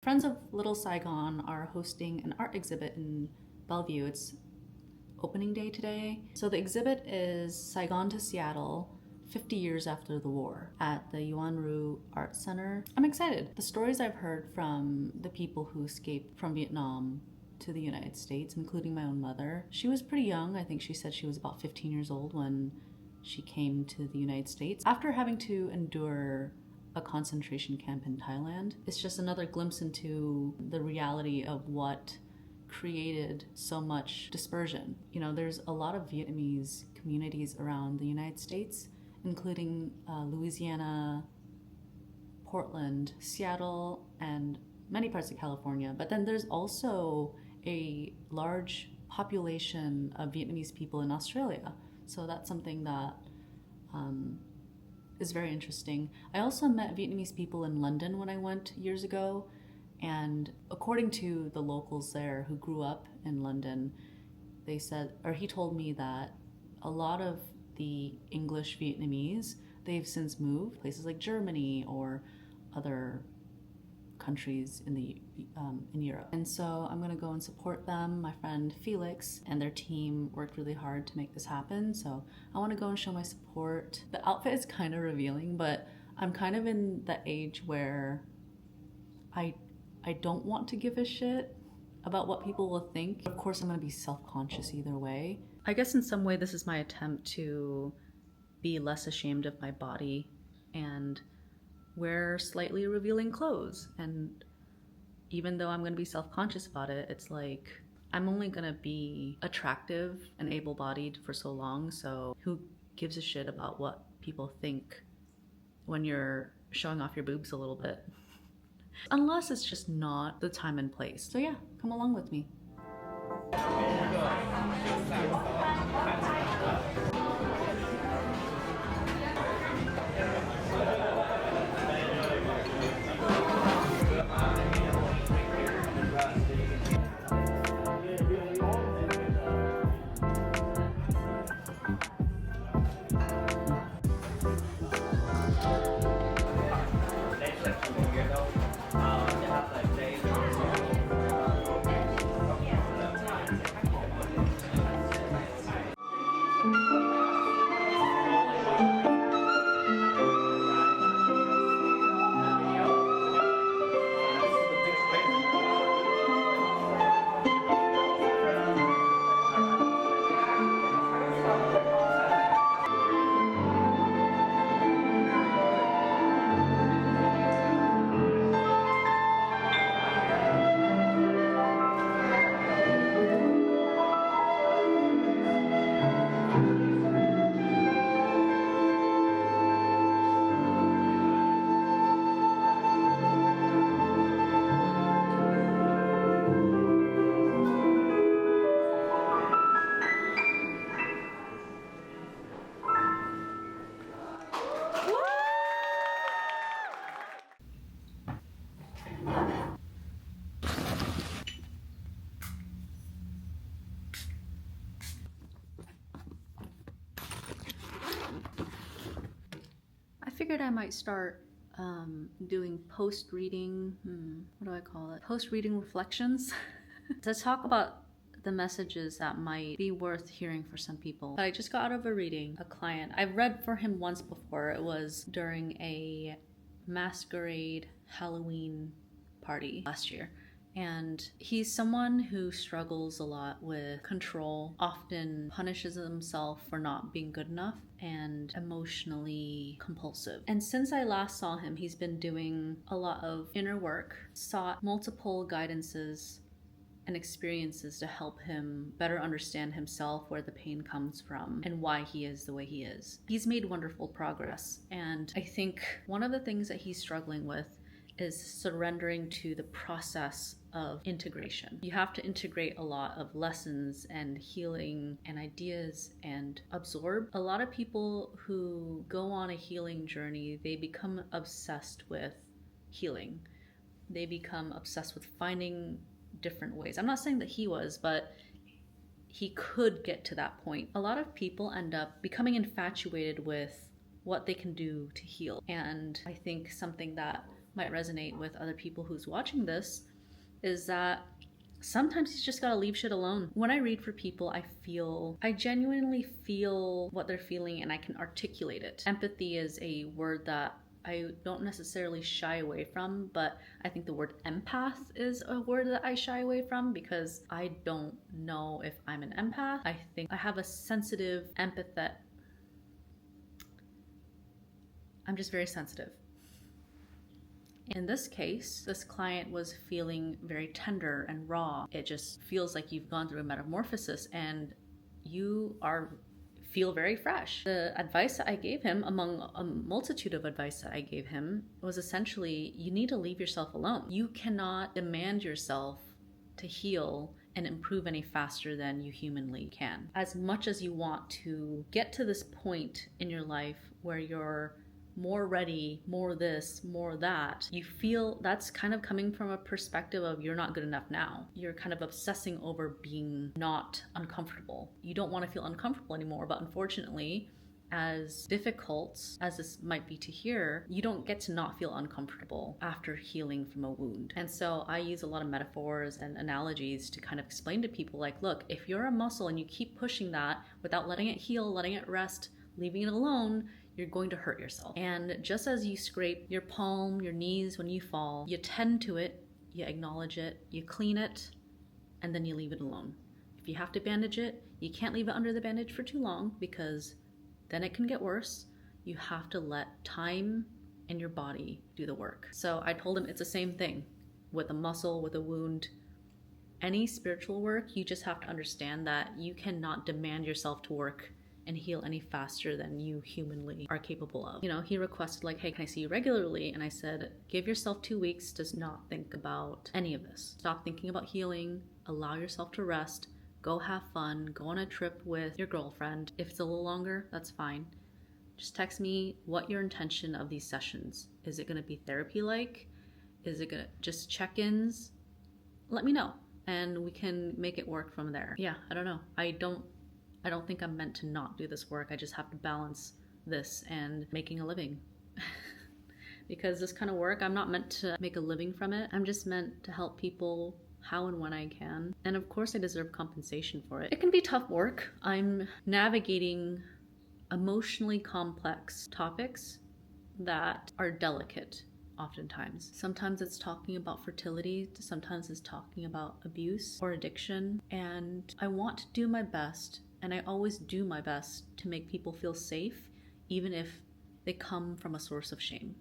Friends of Little Saigon are hosting an art exhibit in Bellevue. It's opening day today. So the exhibit is Saigon to Seattle, 50 years after the war, at the Yuan-Ru Art Center. I'm excited. The stories I've heard from the people who escaped from Vietnam to the United States, including my own mother. She was pretty young. I think she said she was about 15 years old when she came to the United States after having to endure a concentration camp in Thailand. It's just another glimpse into the reality of what created so much dispersion. You know, there's a lot of Vietnamese communities around the United States, including Louisiana, Portland, Seattle, and many parts of California. But then there's also a large population of Vietnamese people in Australia. So that's something that is very interesting. I also met Vietnamese people in London when I went years ago. And according to the locals there who grew up in London, they said, or he told me that a lot of the English Vietnamese, they've since moved places like Germany or other countries in Europe. And so I'm gonna go and support them. My friend Felix and their team worked really hard to make this happen. So I wanna go and show my support. The outfit is kind of revealing, but I'm kind of in the age where I don't want to give a shit about what people will think. Of course, I'm gonna be self-conscious either way. I guess in some way this is my attempt to be less ashamed of my body and wear slightly revealing clothes. And even though I'm gonna be self-conscious about it, it's like I'm only gonna be attractive and able-bodied for so long, so who gives a shit about what people think when you're showing off your boobs a little bit? Unless it's just not the time and place. So yeah, come along with me. I figured I might start doing post-reading, what do I call it? Post-reading reflections to talk about the messages that might be worth hearing for some people. I just got out of a reading, a client. I've read for him once before. It was during a masquerade Halloween party last year. And he's someone who struggles a lot with control, often punishes himself for not being good enough, and emotionally compulsive. And since I last saw him, he's been doing a lot of inner work, sought multiple guidances and experiences to help him better understand himself, where the pain comes from, and why he is the way he is. He's made wonderful progress. And I think one of the things that he's struggling with is surrendering to the process of integration. You have to integrate a lot of lessons and healing and ideas and absorb. A lot of people who go on a healing journey, they become obsessed with healing. They become obsessed with finding different ways. I'm not saying that he was, but he could get to that point. A lot of people end up becoming infatuated with what they can do to heal. And I think something that might resonate with other people who's watching this is that sometimes you just gotta leave shit alone. When I read for people, I genuinely feel what they're feeling and I can articulate it. Empathy is a word that I don't necessarily shy away from, but I think the word empath is a word that I shy away from because I don't know if I'm an empath. I think I have a sensitive empath. I'm just very sensitive. In this case, this client was feeling very tender and raw. It just feels like you've gone through a metamorphosis and you feel very fresh. The advice that I gave him, among a multitude of advice that I gave him, was essentially, you need to leave yourself alone. You cannot demand yourself to heal and improve any faster than you humanly can. As much as you want to get to this point in your life where you're more ready, more this, more that, you feel that's kind of coming from a perspective of you're not good enough now. You're kind of obsessing over being not uncomfortable. You don't want to feel uncomfortable anymore, but unfortunately, as difficult as this might be to hear, you don't get to not feel uncomfortable after healing from a wound. And so I use a lot of metaphors and analogies to kind of explain to people like, look, if you're a muscle and you keep pushing that without letting it heal, letting it rest, leaving it alone, you're going to hurt yourself. And just as you scrape your palm, your knees when you fall, you tend to it, you acknowledge it, you clean it, and then you leave it alone. If you have to bandage it, you can't leave it under the bandage for too long because then it can get worse. You have to let time and your body do the work. So I told him it's the same thing with a muscle, with a wound. Any spiritual work, you just have to understand that you cannot demand yourself to work and heal any faster than you humanly are capable of. You know, he requested like, hey, can I see you regularly? And I said, give yourself 2 weeks to not think about any of this. Stop thinking about healing, allow yourself to rest, go have fun, go on a trip with your girlfriend. If it's a little longer, that's fine. Just text me what your intention of these sessions. Is it gonna be therapy-like? Is it gonna just check-ins? Let me know and we can make it work from there. Yeah, I don't know. I don't think I'm meant to not do this work. I just have to balance this and making a living. Because this kind of work, I'm not meant to make a living from it. I'm just meant to help people how and when I can. And of course I deserve compensation for it. It can be tough work. I'm navigating emotionally complex topics that are delicate oftentimes. Sometimes it's talking about fertility, sometimes it's talking about abuse or addiction. And I want to do my best. And I always do my best to make people feel safe, even if they come from a source of shame.